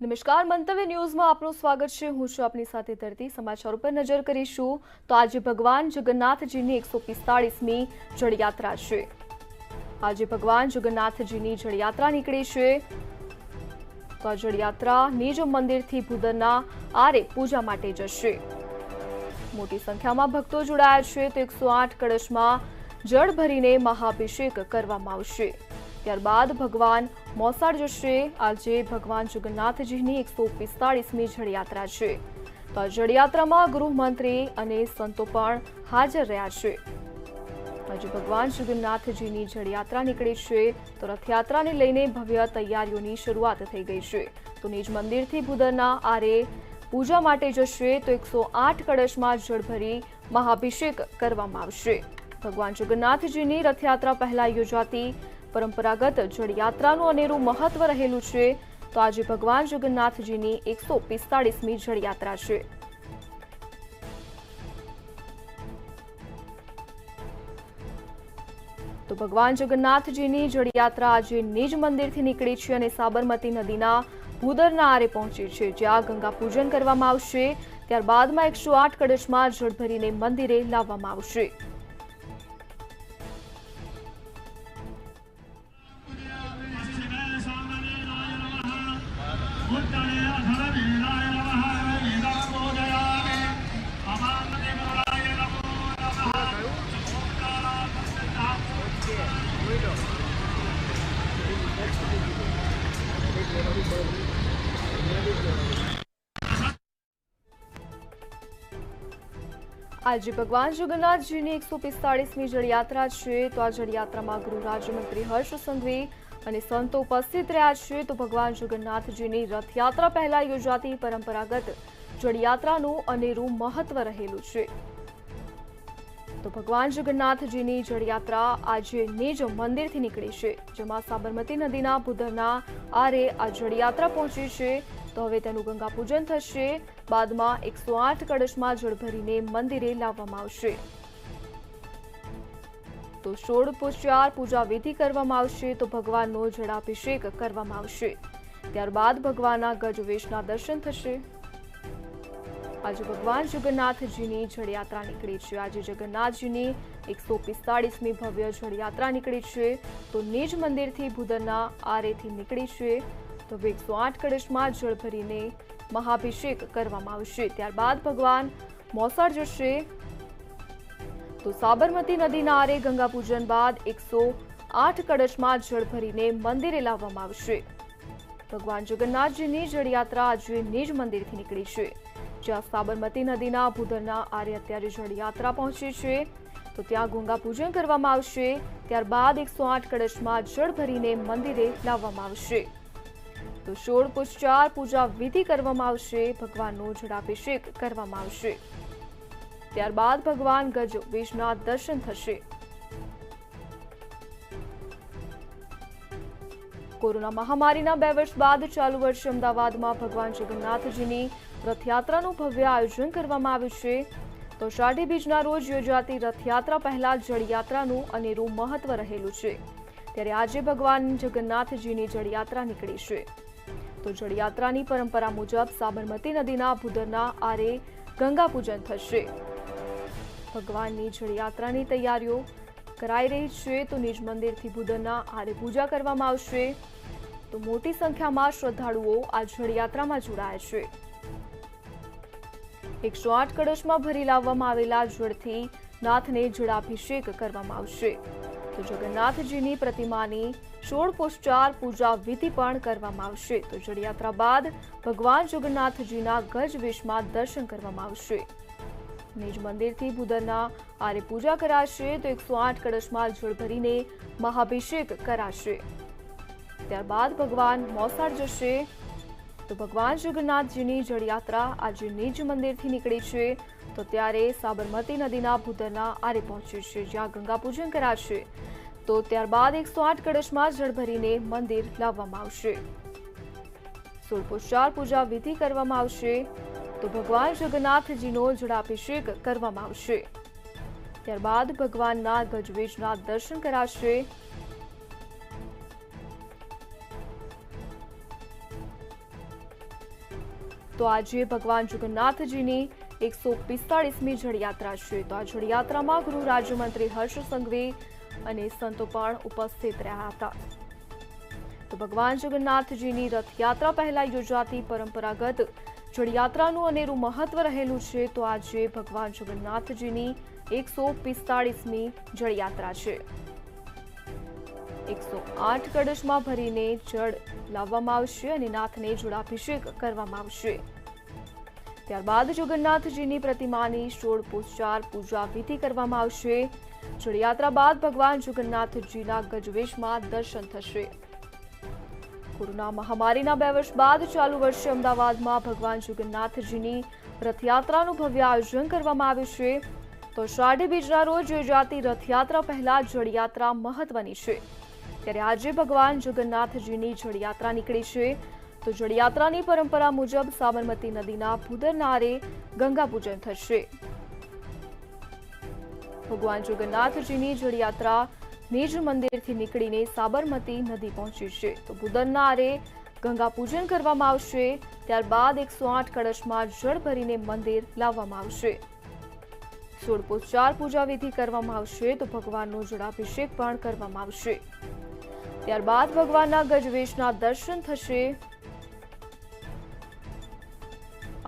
નમસ્કાર, મંતવ્ય ન્યૂઝમાં આપનું સ્વાગત છે। હું છું આપની સાથે ધરતી। સમાચારો પર નજર કરીશું તો આજે ભગવાન જગન્નાથજીની 145મી જળયાત્રા છે। આજે ભગવાન જગન્નાથજીની જળયાત્રા નીકળી છે તો આ જળયાત્રા નિજ મંદિરથી ભૂદરના આરે પૂજા માટે જશે। મોટી સંખ્યામાં ભક્તો જોડાયા છે તો 108 કળશમાં જળ ભરીને મહાઅભિષેક કરવામાં આવશે। ત્યારબાદ ભગવાન મોસાળ જશે। આજે ભગવાન જગન્નાથજીની 145મી જળયાત્રા છે તો આ જળયાત્રામાં ગૃહમંત્રી અને સંતો પણ હાજર રહ્યા છે। આજે ભગવાન જગન્નાથજીની જળયાત્રા નીકળી છે તો રથયાત્રાને લઈને ભવ્ય તૈયારીઓની શરૂઆત થઈ ગઈ છે તો નિજ મંદિરથી ભૂદરના આરે પૂજા માટે જશે તો 108 કળશમાં જળ ભરી મહાઅભિષેક કરવામાં આવશે। ભગવાન જગન્નાથજીની રથયાત્રા પહેલા યોજાતી પરંપરાગત જળયાત્રાનું અનેરું મહત્વ રહેલું છે તો આજે ભગવાન જગન્નાથજીની 145મી જળયાત્રા છે। તો ભગવાન જગન્નાથજીની જળયાત્રા આજે નિજ મંદિરથી નીકળી છે અને સાબરમતી નદીના ભૂદરના આરે પહોંચી છે જ્યાં ગંગા પૂજન કરવામાં આવશે। ત્યારબાદમાં 108 કળશમાં જળ ભરીને મંદિરે લાવવામાં આવશે। આજે ભગવાન જગન્નાથજીની 145મી જળયાત્રા છે તો આ જળયાત્રામાં ગૃહ રાજ્યમંત્રી હર્ષ સંઘવી અને સંતો ઉપસ્થિત રહ્યા છે તો ભગવાન જગન્નાથજીની રથયાત્રા પહેલા યોજાતી પરંપરાગત જળયાત્રાનું અનેરું મહત્વ રહેલું છે તો ભગવાન જગન્નાથજીની જળયાત્રા આજે નિજ મંદિરથી નીકળી છે જેમાં સાબરમતી નદીના ભૂદરના આરે આ જળયાત્રા પહોંચી છે તો હવે તેનું ગંગા પૂજન થશે। બાદમાં 108 કળશમાં જળ ભરીને મંદિરે લાવવામાં આવશે તો ષોડશોપચાર પૂજા વિધિ કરવામાં આવશે તો ભગવાનનો જળાભિષેક કરવામાં આવશે। ત્યારબાદ ભગવાનના ગજવેશના દર્શન થશે। આજે ભગવાન જગન્નાથજીની જળયાત્રા નીકળી છે। આજે જગન્નાથજીની 145મી ભવ્ય જળયાત્રા નીકળી છે તો નિજ મંદિરથી ભૂદરના આરેથી નીકળી છે તો 108 કળશમાં જળ ભરીને મહાઅભિષેક કરવામાં આવશે। ત્યારબાદ ભગવાન મોસાળ જશે તો સાબરમતી નદીના આરે ગંગા પૂજન બાદ 108 કળશમાં જળ ભરીને મંદિરે લાવવામાં આવશે। ભગવાન જગન્નાથજીની જળયાત્રા આજે નિજ મંદિરથી નીકળી છે જ્યાં સાબરમતી નદીના ભૂદરના આરે અત્યારે જળયાત્રા પહોંચી છે તો ત્યાં ગંગા પૂજન કરવામાં આવશે। ત્યારબાદ 108 કળશમાં જળ ભરીને મંદિરે લાવવામાં આવશે તો ષોડશોપચાર પૂજા વિધિ કરવામાં આવશે। ભગવાનનો જળાભિષેક કરવામાં આવશે। ત્યારબાદ ભગવાન ગજવેશના દર્શન થશે। કોરોના મહામારીના 2 વર્ષ બાદ ચાલુ વર્ષે અમદાવાદમાં ભગવાન જગન્નાથજીની રથયાત્રાનું ભવ્ય આયોજન કરવામાં આવ્યું છે તો અષાઢી બીજના રોજ યોજાતી રથયાત્રા પહેલા જળયાત્રાનું અનેરું મહત્વ રહેલું છે ત્યારે આજે ભગવાન જગન્નાથજીની જળયાત્રા નીકળી છે તો જળયાત્રાની પરંપરા મુજબ સાબરમતી નદીના ભૂદરના આરે ગંગા પૂજન થશે। ભગવાનની જળયાત્રાની તૈયારીઓ કરાઈ રહી છે તો નિજ મંદિરથી ભૂદરના આરે પૂજા કરવામાં આવશે તો મોટી સંખ્યામાં શ્રદ્ધાળુઓ આ જળયાત્રામાં જોડાયા છે। 108 કળશમાં ભરી લાવવામાં આવેલા જળથી નાથને જળાભિષેક કરવામાં આવશે તો જગન્નાથજીની પ્રતિમાની ષોડશોપચાર પૂજા વિધિ પણ કરવામાં આવશે તો જળયાત્રા બાદ ભગવાન જગન્નાથજીના ગજવેશમાં દર્શન કરવામાં આવશે। નિજ મંદિરથી ભૂદરના આરે પૂજા કરાશે તો 108 કળશમાં જળ ભરીને મહાઅભિષેક કરાશે। ત્યારબાદ ભગવાન મોસાળ જશે તો ભગવાન જગન્નાથજીની જળયાત્રા આજે નિજ મંદિરથી નીકળી છે તો ત્યારે સાબરમતી નદીના ભૂદરના આરે પહોંચી છે જ્યાં ગંગા પૂજન કરાશે તો ત્યારબાદ 108 કળશમાં જળ ભરીને મંદિર લાવવામાં આવશે। ષોડશોપચાર પૂજા વિધિ કરવામાં આવશે તો ભગવાન જગન્નાથજીનો જળાભિષેક કરવામાં આવશે। ત્યારબાદ ભગવાનના ગજવેશના દર્શન કરાશે તો આજે ભગવાન જગન્નાથજીની 145મી જળયાત્રા છે। તો આ જળયાત્રામાં ગૃહ રાજ્યમંત્રી હર્ષ સંઘવી અને સંતો પણ ઉપસ્થિત રહ્યા હતા। તો ભગવાન જગન્નાથજીની રથયાત્રા પહેલા યોજાતી પરંપરાગત જળયાત્રાનું અનેરું મહત્વ રહેલું છે। તો આજે ભગવાન જગન્નાથજીની 145મી જળયાત્રા છે। 108 કળશમાં ભરીને જળ લાવવામાં આવશે અને નાથને જળાભિષેક કરવામાં આવશે। ત્યારબાદ જગન્નાથજીની પ્રતિમાની ષોડશોપચાર પૂજા વિધિ કરવામાં આવશે। જળયાત્રા બાદ ભગવાન જગન્નાથજીના ગજવેશમાં દર્શન થશે। કોરોના મહામારીના 2 વર્ષ બાદ ચાલુ વર્ષે અમદાવાદમાં ભગવાન જગન્નાથજીની રથયાત્રાનું ભવ્ય આયોજન કરવામાં આવ્યું છે। તો અષાઢી બીજના રોજ યોજાતી રથયાત્રા પહેલા જળયાત્રા મહત્વની છે, ત્યારે આજે ભગવાન જગન્નાથજીની જળયાત્રા નીકળી છે। તો જળયાત્રાની પરંપરા મુજબ સાબરમતી નદીના ભૂદરનારે ગંગા પૂજન થશે। ભગવાન જગન્નાથજીની જળયાત્રા નિજ મંદિરથી નીકળીને સાબરમતી નદી પહોંચી છે। તો ભૂદરનારે ગંગા પૂજન કરવામાં આવશે। ત્યારબાદ 108 કળશમાં જળ ભરીને મંદિર લાવવામાં આવશે। ષોડશોપચાર પૂજા વિધિ કરવામાં આવશે। તો ભગવાનનો જળાભિષેક પણ કરવામાં આવશે। ત્યારબાદ ભગવાનના ગજવેશના દર્શન થશે।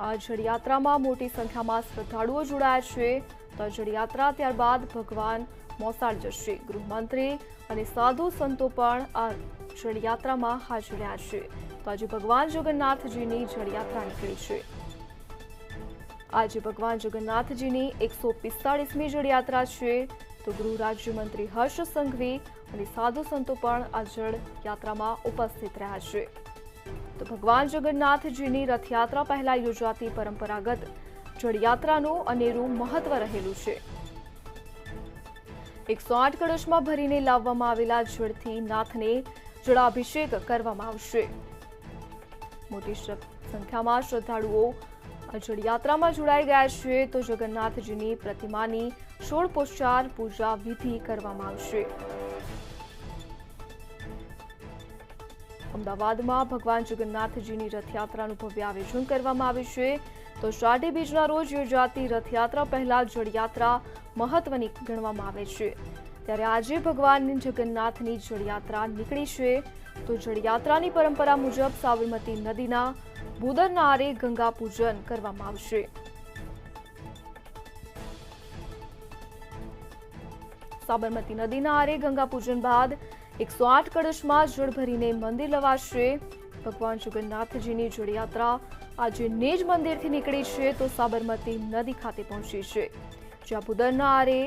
આ જળયાત્રામાં મોટી સંખ્યામાં શ્રદ્ધાળુઓ જોડાયા છે। તો આ જળયાત્રા ત્યારબાદ ભગવાન મોસાળ જશે। ગૃહમંત્રી અને સાધુ સંતો પણ આ જળયાત્રામાં હાજર રહ્યા છે। તો આજે ભગવાન જગન્નાથજીની જળયાત્રા નીકળી છે। આજે ભગવાન જગન્નાથજીની 145મી જળયાત્રા છે। તો ગૃહ રાજ્યમંત્રી હર્ષ સંઘવી અને સાધુ સંતો પણ આ જળયાત્રામાં ઉપસ્થિત રહ્યા છે। તો ભગવાન જગન્નાથજીની રથયાત્રા પહેલા યોજાતી પરંપરાગત જળયાત્રાનું અનેરું મહત્વ રહેલું છે। 108 કળશમાં ભરીને લાવવામાં આવેલા જળથી નાથને જળાભિષેક કરવામાં આવશે। મોટી સંખ્યામાં શ્રદ્ધાળુઓ આ જળયાત્રામાં જોડાઈ ગયા છે। તો જગન્નાથજીની પ્રતિમાની ષોડશોપચાર પૂજા વિધિ કરવામાં આવશે। અમદાવાદમાં ભગવાન જગન્નાથજીની રથયાત્રાનું ભવ્ય આયોજન કરવામાં આવ્યું છે। તો અષાઢી બીજના રોજ યોજાતી રથયાત્રા પહેલા જળયાત્રા મહત્વની ગણવામાં આવે છે, ત્યારે આજે ભગવાન જગન્નાથની જળયાત્રા નીકળી છે। તો જળયાત્રાની પરંપરા મુજબ સાબરમતી નદીના ભૂદરનારે ગંગા પૂજન કરવામાં આવશે। સાબરમતી નદીના આરે ગંગા પૂજન બાદ 108 કળશમાં જળ ભરીને મંદિર લવાશે। ભગવાન જગન્નાથજીની જળયાત્રા આજે નિજ મંદિરથી નીકળી છે। તો સાબરમતી નદી ખાતે પહોંચી છે, જ્યાં ભૂદરના આરે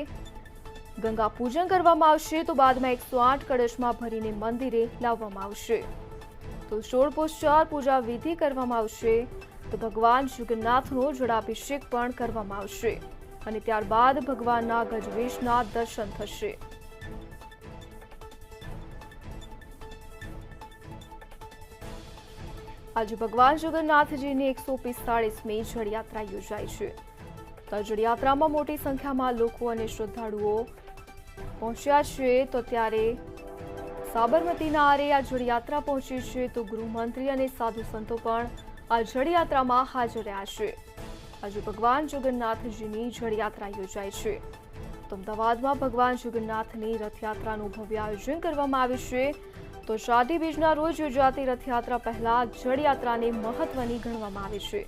ગંગા પૂજન કરવામાં આવશે। તો બાદમાં 108 કળશમાં ભરીને મંદિરે લાવવામાં આવશે। તો ષોડશોપચાર પૂજા વિધિ કરવામાં આવશે। તો ભગવાન જગન્નાથનો જળાભિષેક પણ કરવામાં આવશે અને ત્યારબાદ ભગવાનના ગજવેશના દર્શન થશે। આજે ભગવાન જગન્નાથજીની 145મી જળયાત્રા યોજાઈ છે। તો આ જળયાત્રામાં મોટી સંખ્યામાં લોકો અને શ્રદ્ધાળુઓ પહોંચ્યા છે। તો ત્યારે સાબરમતીના આરે આ જળયાત્રા પહોંચી છે। તો ગૃહમંત્રી અને સાધુ સંતો પણ આ જળયાત્રામાં હાજર રહ્યા છે। આજે ભગવાન જગન્નાથજીની જળયાત્રા યોજાઈ છે। તો અમદાવાદમાં ભગવાન જગન્નાથની રથયાત્રાનું ભવ્ય આયોજન કરવામાં આવ્યું છે। તો અષાઢી બીજના રોજ યોજાતી રથયાત્રા પહેલા જળયાત્રાને મહત્વની ગણવામાં આવે છે।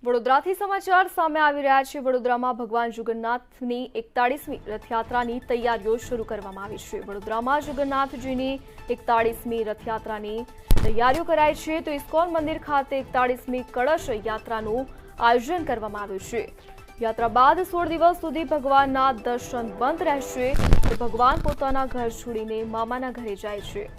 વડોદરાથી સમાચાર સામે આવી રહ્યા છે। વડોદરામાં ભગવાન જગન્નાથની 41મી રથયાત્રાની તૈયારીઓ શરૂ કરવામાં આવી છે। વડોદરામાં જગન્નાથજીની 41મી રથયાત્રાની તૈયારીઓ કરાઈ છે। તો ઇસ્કોન મંદિર ખાતે 41મી કળશ યાત્રાનું આયોજન કરવામાં આવ્યું છે। યાત્રા બાદ 16 દિવસ સુધી ભગવાનના દર્શન બંધ રહેશે। તો ભગવાન પોતાના ઘર છોડીને મામાના ઘરે જાય છે।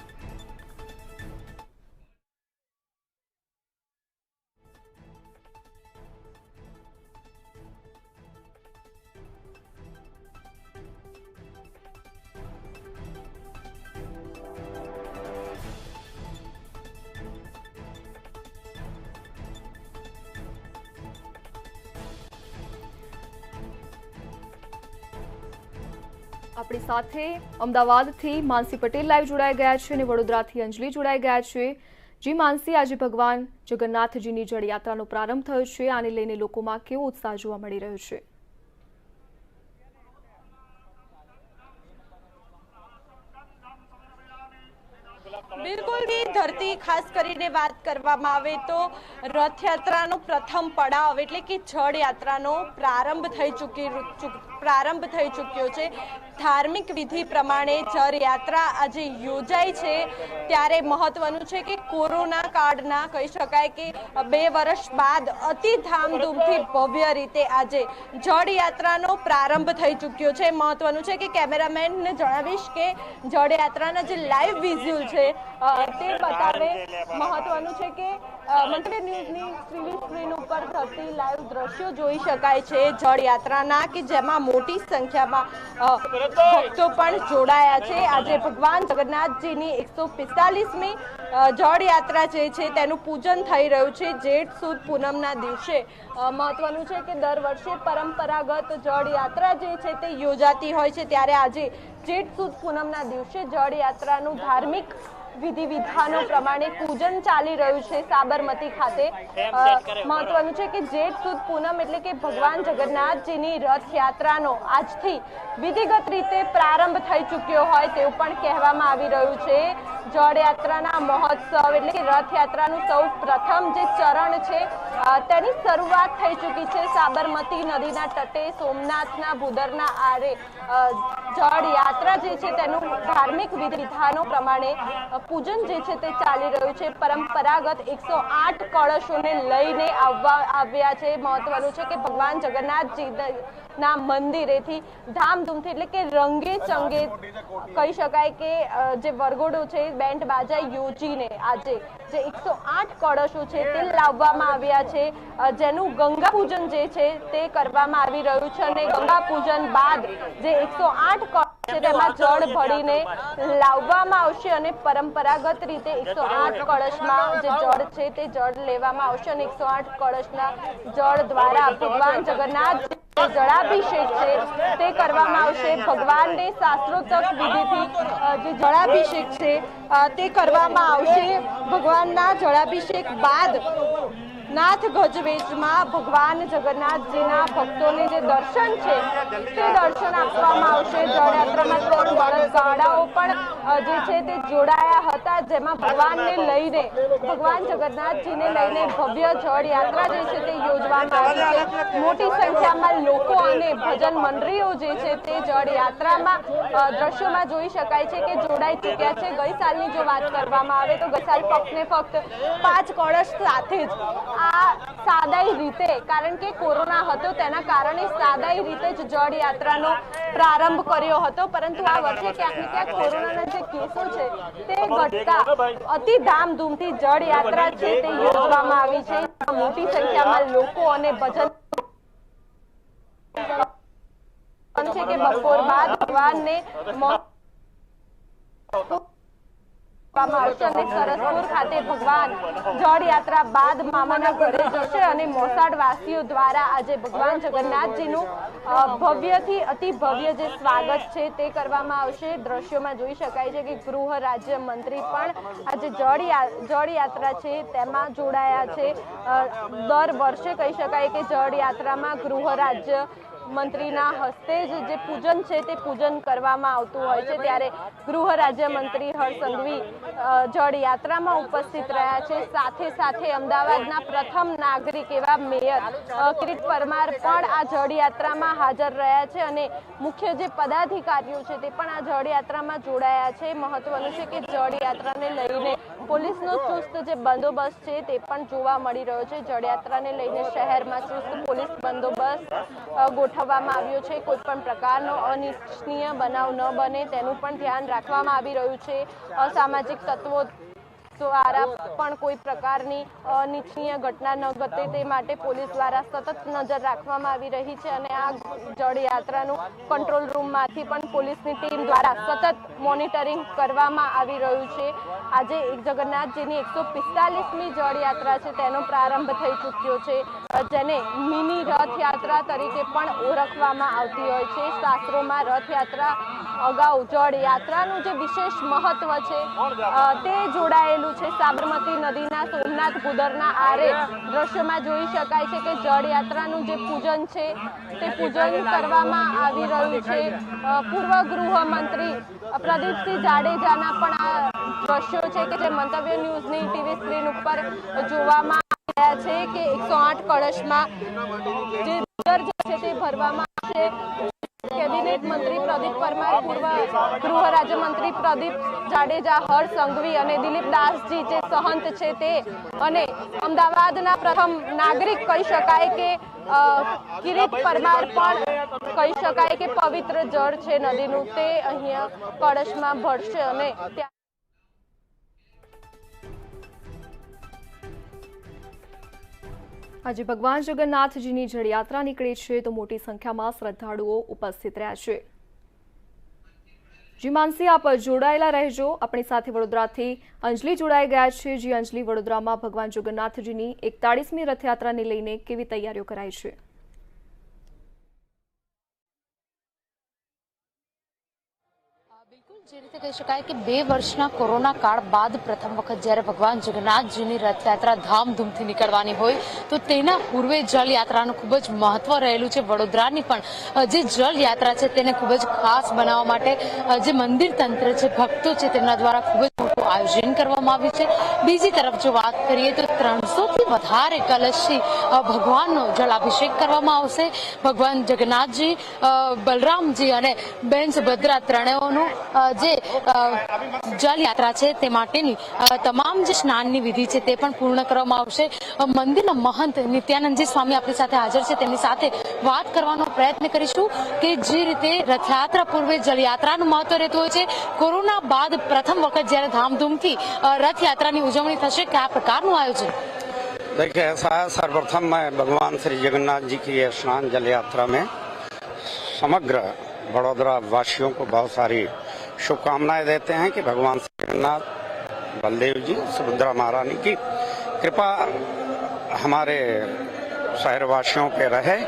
આપણી સાથે અમદાવાદથી માનસી પટેલ લાઈવ જોડાઈ ગયા છે અને વડોદરાથી અંજલિ જોડાઈ ગયા છે। જી માનસી, આજે ભગવાન જગન્નાથજીની જળયાત્રાનો પ્રારંભ થયો છે, આને લઈને લોકોમાં કેવો ઉત્સાહ જોવા મળી રહ્યો છે? बिल्कुल भी धरती खास करीने बात करवामां आवे तो रथयात्रानो प्रथम पड़ाव एटले के जळ यात्रानो प्रारंभ थई चूक्यो छे। धार्मिक विधि प्रमाणे जळ यात्रा आज योजाई छे त्यारे महत्वनुं छे के कोरोना काळना कही शकाय के 2 वर्ष बाद अति धामधूमथी भव्य रीते आज जळ यात्रानो प्रारंभ थई चूक्यो छे। महत्वनुं छे के केमेरामेन ने जणावीश के जळ यात्राना जे लाइव विઝ્યુઅલ छे તે બતાવે। મહત્વનું છે કે મંત્રી ન્યૂઝની સ્ક્રીન ઉપર થતી લાઈવ દ્રશ્યો જોઈ શકાય છે જળ યાત્રાના, કે જેમાં મોટી સંખ્યામાં ભક્તો પણ જોડાયા છે। આજે ભગવાન જગન્નાથજીની 145મી જળ યાત્રા જે છે તેનું પૂજન થઈ રહ્યું છે જેઠ સુદ પૂનમના દિવસે। મહત્વનું છે કે દર વર્ષે પરંપરાગત જળ યાત્રા જે છે તે યોજાતી હોય છે, ત્યારે આજે જેઠ સુદ પૂનમના દિવસે જળ યાત્રાનું ધાર્મિક વિધિ વિધાનો પ્રમાણે પૂજન ચાલી રહ્યું છે સાબરમતી ખાતે। મહત્વનું છે કે જેઠ સુદ પૂનમ એટલે કે ભગવાન જગન્નાથજીની રથયાત્રાનો આજથી વિધિગત રીતે પ્રારંભ થઈ ચૂક્યો હોય તેવું પણ કહેવામાં આવી રહ્યું છે। જળ યાત્રાના મહોત્સવ એટલે કે રથયાત્રાનું સૌ પ્રથમ જે ચરણ છે તેની શરૂઆત થઈ ચૂકી છે સાબરમતી નદીના તટે સોમનાથના ભૂદરના આરે। જળ યાત્રા જે છે તેનું ધાર્મિક વિધિ વિધાનો પ્રમાણે પૂજન જે છે તે ચાલી રહ્યું છે। પરંપરાગત 108 કળશોને લઈને આવ્યા છે। મહત્વનું છે કે ભગવાન જગન્નાથજીના મંદિરેથી ધામધૂમથી એટલે કે રંગે ચંગે કહી શકાય કે જે વરઘોડો છે બેન્ડ બાજા યોજીને આજે જે 108 કળશો છે તે લાવવામાં આવ્યા છે, જેનું ગંગા પૂજન જે છે તે કરવામાં આવી રહ્યું છે અને ગંગા પૂજન બાદ જે 108 કળશ છે તેમાં જળ ભરીને લાવવામાં આવશે અને પરંપરાગત રીતે 108 કળશમાં જે જળ છે તે જળ લેવામાં આવશે અને 108 કળશના જળ દ્વારા ભગવાન જગન્નાથ જળાભિષેક છે તે કરવામાં આવશે। ભગવાનને શાસ્ત્રોક્ત વિધિથી જે જળાભિષેક છે તે કરવામાં આવશે। ભગવાનના જળાભિષેક બાદ નાથ ગજવેશમાં ભગવાન જગન્નાથજીના ભક્તોને જે દર્શન છે તે દર્શન આપવામાં આવશે। જળયાત્રામાં 3 બળદગાડાઓ પણ જે છે તે જોડાયા હતા, જેમાં ભગવાનને લઈને ભગવાન જગન્નાથજીને લઈને ભવ્ય જળ યાત્રા જે છે તે યોજવામાં આવી છે। મોટી સંખ્યામાં લોકો અને ભજન મંડળીઓ જે છે તે જળ યાત્રામાં દ્રશ્યોમાં જોઈ શકાય છે કે જોડાઈ ચૂક્યા છે। ગઈ સાલની જો વાત કરવામાં આવે તો ગઈ સાલ ફક્ત ને ફક્ત 5 કળશ સાથે જ આ સાદાઈ રીતે, કારણ કે કોરોના હતો તેના કારણે સાદાઈ રીતે જ જળ યાત્રાનો પ્રારંભ કર્યો હતો, પરંતુ આ વર્ષે ક્યાંક ને ક્યાંક કોરોનાના જે કેસો છે તે ઘટતા અતિ ધામધૂમથી જળ યાત્રા છે તે યોજવામાં આવી છે। મોટી સંખ્યામાં લોકો અને ભજન છે કે બપોર બાદ ભગવાનને સરસપુર ખાતે ભગવાન જળ યાત્રા બાદ મામાના ઘરે જશે અને મોસાળ વાસીઓ દ્વારા આજે ભગવાન જગન્નાથજીનું ભવ્યથી અતિ ભવ્ય જે સ્વાગત છે તે કરવામાં આવશે। દ્રશ્યોમાં જોઈ શકાય છે કે ગૃહ રાજ્ય મંત્રી પણ આજે જળ યાત્રા છે તેમાં જોડાયા છે। દર વર્ષે કહી શકાય કે જળ યાત્રામાં ગૃહ રાજ્ય મંત્રીના હસ્તે જ જે પૂજન છે તે પૂજન કરવામાં આવતું હોય છે, ત્યારે ગૃહ રાજ્યમંત્રી હર્ષ સંઘવી જળ યાત્રામાં ઉપસ્થિત રહ્યા છે। સાથે સાથે અમદાવાદના પ્રથમ નાગરિક એવા મેયર કિરીટ પરમાર પણ આ જળ યાત્રામાં હાજર રહ્યા છે અને મુખ્ય જે પદાધિકારીઓ છે તે પણ આ જળ યાત્રામાં જોડાયા છે। મહત્વનું છે કે જળ યાત્રાને લઈને પોલીસનો ચુસ્ત જે બંદોબસ્ત છે તે પણ જોવા મળી રહ્યો છે। જળ યાત્રાને લઈને શહેરમાં ચુસ્ત પોલીસ બંદોબસ્ત ગોઠવવામાં આવ્યો છે। કોઈ પણ પ્રકારનો અનિચ્છનીય બનાવ ન બને તેનું પણ ધ્યાન રાખવામાં આવી રહ્યું છે। અસામાજિક તત્વો દ્વારા પણ કોઈ પ્રકારની અનિચ્છનીય ઘટના ન ઘટે તે માટે પોલીસ દ્વારા સતત નજર રાખવામાં આવી રહી છે અને આ જળ યાત્રાનું કંટ્રોલ રૂમમાંથી પણ પોલીસની ટીમ દ્વારા સતત મોનિટરિંગ કરવામાં આવી રહ્યું છે। આજે જગન્નાથજીની 145મી જળ યાત્રા છે તેનો પ્રારંભ થઈ ચૂક્યો છે, જેને મિની રથયાત્રા તરીકે પણ ઓળખવામાં આવતી હોય છે। શાસ્ત્રોમાં રથયાત્રા અગાઉ જળયાત્રાનું જે વિશેષ મહત્વ છે તે જોડાયેલું છે સાબરમતી નદીના સોમનાથ પુદરના આરે દ્રશ્યોમાં જોઈ શકાય છે કે જળયાત્રાનું જે પૂજન છે તે પૂજન કરવામાં આવી રહ્યું છે। પૂર્વ ગૃહમંત્રી પ્રદીપસિંહ જાડેજાના પણ આ દ્રશ્યો છે કે જે મંતવ્ય ન્યૂઝની ટીવી સ્ક્રીન ઉપર જોવામાં આવ્યા છે કે 108 કળશમાં જે જળ છે તે ભરવામાં આવશે। કેબિનેટ મંત્રી પ્રદીપ પરમાર, પૂર્વ ગૃહ રાજ્યમંત્રી પ્રદીપ જાડેજા, હર્ષ સંઘવી અને દિલીપ દાસજી જે સહંત છે તે અને અમદાવાદના પ્રથમ નાગરિક કહી શકાય કે કિરીટ પરમાર પણ કહી શકાય કે પવિત્ર જળ છે નદીનું તે અહીંયા કળશમાં ભરશે અને આજે ભગવાન જગન્નાથજીની જળયાત્રા નીકળી છે તો મોટી સંખ્યામાં શ્રદ્ધાળુઓ ઉપસ્થિત રહ્યા છે। જી માનસી, આપ જોડાયેલા રહેજો। આપણી સાથે વડોદરાથી અંજલિ જોડાઈ ગયા છે। જી અંજલિ, વડોદરામાં ભગવાન જગન્નાથજીની 41મી રથયાત્રાને લઈને કેવી તૈયારીઓ કરાઈ છે? બિલકુલ, જે રીતે કહી શકાય કે 2 વર્ષના કોરોના કાળ બાદ પ્રથમ વખત જ્યારે ભગવાન જગન્નાથજીની રથયાત્રા ધામધૂમથી નીકળવાની હોય તો તેના પૂર્વે જળયાત્રાનું ખૂબ જ મહત્વ રહેલું છે। વડોદરાની પણ જે જળયાત્રા છે તેને ખૂબ જ ખાસ બનાવવા માટે જે મંદિર તંત્ર છે, ભક્તો છે, તેમના દ્વારા ખૂબ જ મોટું આયોજન કરવામાં આવ્યું છે। બીજી તરફ જો વાત કરીએ તો 300થી વધારે કલશથી ભગવાનનો જળાભિષેક કરવામાં આવશે। ભગવાન જગન્નાથજી, બલરામજી અને બેન સુભદ્રા ત્રણેયનું જે જળયાત્રા છે તે માટેની તમામ જે સ્નાનની વિધિ છે તે પણ પૂર્ણ કરવામાં આવશે। મંદિરના મહંત નિત્યાનંદજી સ્વામી આપણી સાથે હાજર છે, તેમની સાથે વાત કરવાનો પ્રયત્ન કરીશું કે જે રીતે રથયાત્રા પૂર્વે જળયાત્રાનું મહત્વ રહેતું હોય છે, કોરોના બાદ પ્રથમ વખત જ્યારે ધામધૂમથી રથયાત્રાની ઉજવણી થશે, કયા પ્રकारનું આયોજન? देखिए, ऐसा है, सर्वप्रथम मैं भगवान श्री जगन्नाथ जी की स्नान जल यात्रा में समग्र बड़ौदा वासियों को बहुत सारी शुभकामनाएं देते हैं कि भगवान श्री जगन्नाथ, बलदेव जी, सुभद्रा महारानी की कृपा हमारे शहरवासियों पे रहे,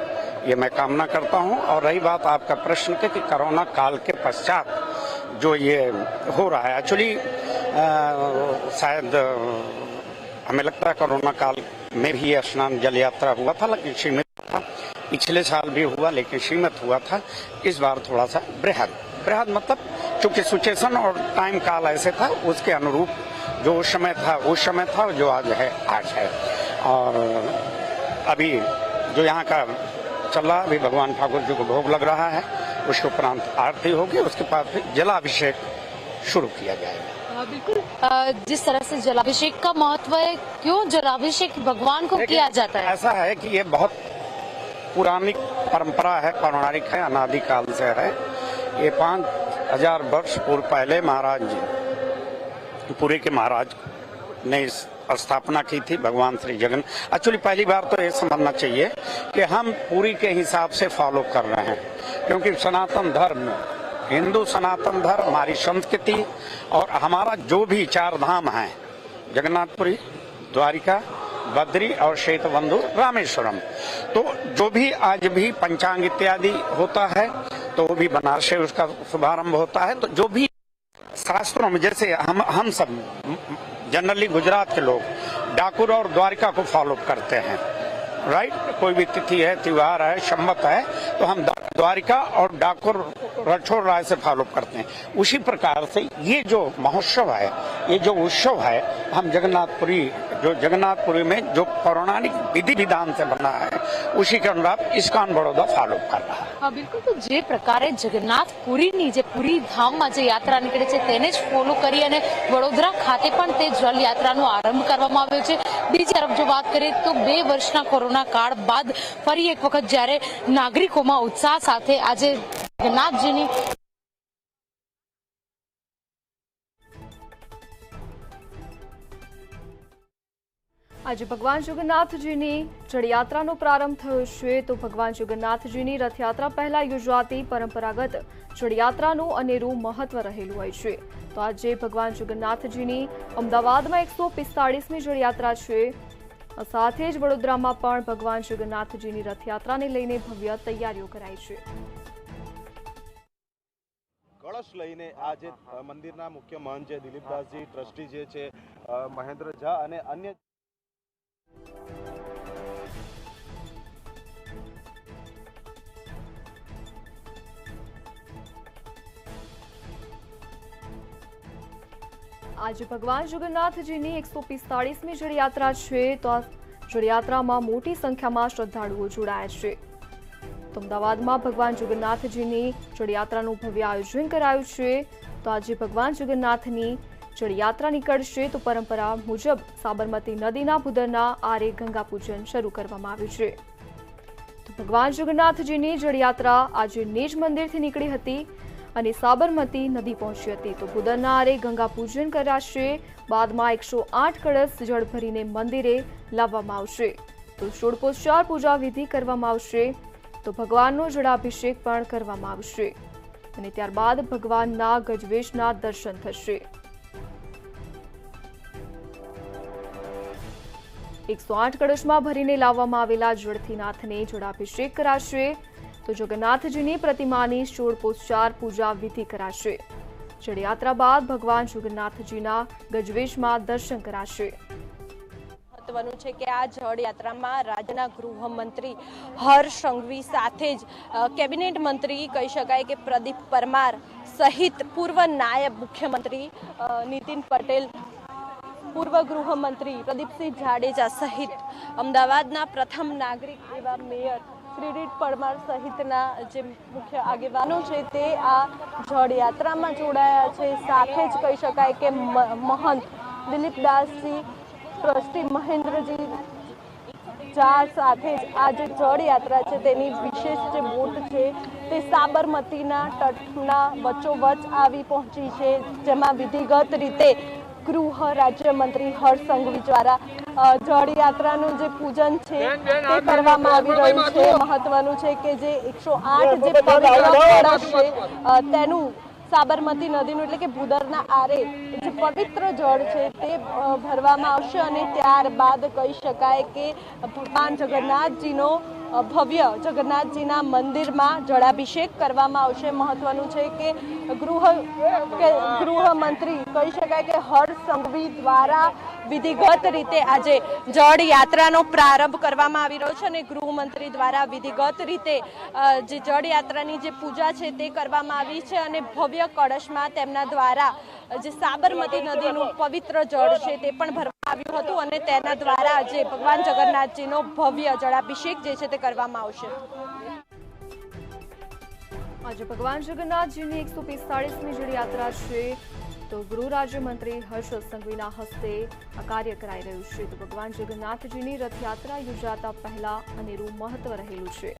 ये मैं कामना करता हूं। और रही बात आपका प्रश्न के कि कोरोना काल के पश्चात जो ये हो रहा है, एक्चुअली शायद हमें लगता है कोरोना काल में भी ये स्नान जल यात्रा हुआ था, लेकिन सीमित था। पिछले साल भी हुआ लेकिन सीमित हुआ था। इस बार थोड़ा सा बृहद मतलब चूंकि सिचुएशन और टाइम काल ऐसे था, उसके अनुरूप जो उस समय था जो आज है। और अभी जो यहाँ का चल रहा है, अभी भगवान ठाकुर जी को भोग लग रहा है, उसके उपरांत आरती होगी, उसके बाद फिर जलाभिषेक शुरू किया जाएगा। बिल्कुल, जिस तरह से जलाभिषेक का महत्व है, क्यों जलाभिषेक भगवान को किया जाता है? ऐसा है कि ये बहुत पुरानी परंपरा है, पौराणिक है, अनादिकाल से है। ये 5000 वर्ष पूर्व पहले महाराज पुरी के महाराज ने इस स्थापना की थी, भगवान श्री जगन। एक्चुअली पहली बार तो ये समझना चाहिए कि हम पुरी के हिसाब से फॉलो कर रहे हैं, क्योंकि सनातन धर्म, हिंदू सनातन धर्म, हमारी संस्कृति और हमारा जो भी 4 धाम हैं, जगन्नाथपुरी, द्वारिका, बद्री और श्वेतबंधु, रामेश्वरम, तो जो भी आज भी पंचांग इत्यादि होता है तो वो भी बनारस से उसका शुभारंभ होता है। तो जो भी शास्त्रों में, जैसे हम सब जनरली गुजरात के लोग डाकुर और द्वारिका को फॉलो करते हैं, राइट। कोई भी तिथि है, त्योहार है, संवत है, तो हम द्वारिका और डाकुर रणछोड़ राय से फॉलो करते हैं। उसी प्रकार से ये जो महोत्सव है, ये जो उत्सव है, हम जगन्नाथपुरी में जो पौराणिक विधि विधान से बना है, उसी के अनुसार इस्कॉन बड़ौदा फॉलो कर रहा है। हाँ बिल्कुल, तो जे प्रकारे जगन्नाथपुरीनी जे पुरी धामમાં જે યાત્રા નીકળે છે તેને જ ફોલો કરી અને વડોદરા ખાતે પણ તે જળ યાત્રાનો આરંભ કરવામાં આવ્યો છે। બીજી તરફ જો વાત કરીએ તો 2 વર્ષના કોરોના કાળ બાદ ફરી એક વખત જ્યારે નાગરિકોમાં ઉત્સાહ સાથે આજે જગન્નાથજીની આજે ભગવાન જગન્નાથજીની જળયાત્રાનો પ્રારંભ થયો છે તો ભગવાન જગન્નાથજીની રથયાત્રા પહેલા યોજાતી પરંપરાગત જળયાત્રાનું અનેરું મહત્વ રહેલું હોય છે। તો આજે ભગવાન જગન્નાથજીની અમદાવાદમાં 145મી જળયાત્રા છે। સાથે જ વડોદરામાં પણ ભગવાન જગન્નાથજીની રથયાત્રાને લઈને ભવ્ય તૈયારીઓ કરાઈ છે। કળશ લઈને આ જે મંદિરના મુખ્ય મહંત છે દિલીપદાસજી, ટ્રસ્ટી જે છે મહેન્દ્ર ઝા અને અન્ય આજે ભગવાન જગન્નાથજીની 145મી જળયાત્રા છે તો આ જળયાત્રામાં મોટી સંખ્યામાં શ્રદ્ધાળુઓ જોડાયા છે તો અમદાવાદમાં ભગવાન જગન્નાથજીની જળયાત્રાનું ભવ્ય આયોજન કરાયું છે તો આજે ભગવાન જગન્નાથની જળયાત્રા નીકળશે તો પરંપરા મુજબ સાબરમતી નદીના ભૂદરના આરે ગંગા પૂજન શરૂ કરવામાં આવ્યું છે તો ભગવાન જગન્નાથજીની જળયાત્રા આજે નિજ મંદિરથી નીકળી હતી અને સાબરમતી નદી પહોંચી હતી તો ભૂદરના આરે ગંગા પૂજન કરાશે બાદમાં 108 કળશ જળ ભરીને મંદિરે લાવવામાં આવશે તો ષોડશોપચાર પૂજા વિધિ કરવામાં આવશે તો ભગવાનનો જળાભિષેક પણ કરવામાં આવશે અને ત્યારબાદ ભગવાનના ગજવેશના દર્શન થશે 108 કળશમાં ભરીને લાવવામાં આવેલા જળથી નાથને જળાભિષેક કરાશે તો જગન્નાથજીની પ્રતિમાની ષોડશોપચાર પૂજા વિધિ કરાશે જળયાત્રા બાદ ભગવાન જગન્નાથજીના ગજવેશમાં દર્શન કરાશે મહત્વનું છે કે આ જળયાત્રામાં રાજ્યના ગૃહમંત્રી હર્ષ સંઘવી સાથે જ કેબિનેટ મંત્રી કહી શકાય કે પ્રદીપ પરમાર સહિત પૂર્વ નાયબ મુખ્યમંત્રી નીતિન પટેલ, પૂર્વ ગૃહમંત્રી પ્રદીપસિંહ જાડેજા સહિત અમદાવાદના પ્રથમ નાગરિક એવા મેયર કિરીટ પરમાર સહિતના જે મુખ્ય આગેવાનો છે તે આ જળયાત્રામાં જોડાયા છે સાથે જ કહી શકાય કે મહંત દિલીપદાસજી, ટ્રસ્ટી મહેન્દ્રજી ઝા સાથે જ આ જે જળયાત્રા છે તેની વિશેષ જે બોટ છે તે સાબરમતીના તટના વચ્ચોવચ્ચ આવી પહોંચી છે જેમાં વિધિગત રીતે ગૃહ રાજ્યમંત્રી હર્ષ સંઘવી દ્વારા જળયાત્રાનું જે પૂજન છે તે કરવામાં આવી રહ્યું છે મહત્વનું છે કે જે 108 જે પવિત્ર કળશ છે તેનું સાબરમતી નદીનું એટલે કે ભૂદરના આરે જે પવિત્ર જળ છે તે ભરવામાં આવશે અને ત્યારબાદ કહી શકાય કે ભગવાન જગન્નાથજીનો ભવ્ય જગન્નાથજીના મંદિરમાં જળાભિષેક કરવામાં આવશે મહત્વનું છે કે ગૃહમંત્રી કહી શકાય કે હર્ષ સંઘવી દ્વારા વિધિગત રીતે આજે જળયાત્રાનો પ્રારંભ કરવામાં આવી રહ્યો છે અને ગૃહમંત્રી દ્વારા વિધિગત રીતે જે જળયાત્રાની જે પૂજા છે તે કરવામાં આવી છે અને ભવ્ય કળશમાં તેમના દ્વારા જે સાબરમતી નદીનું પવિત્ર જળ છે તે પણ ભરવામાં આવ્યું હતું અને તેના દ્વારા આજે ભગવાન જગન્નાથજીનો ભવ્ય જળાભિષેક જે છે તે કરવામાં આવશે આજે ભગવાન જગન્નાથજીની 145મી જળયાત્રા છે તો ગૃહ રાજ્યમંત્રી હર્ષ સંઘવીના હસ્તે આ કાર્ય કરાઈ રહ્યું છે તો ભગવાન જગન્નાથજીની રથયાત્રા યોજાતા પહેલા અનેરું મહત્વ રહેલું છે।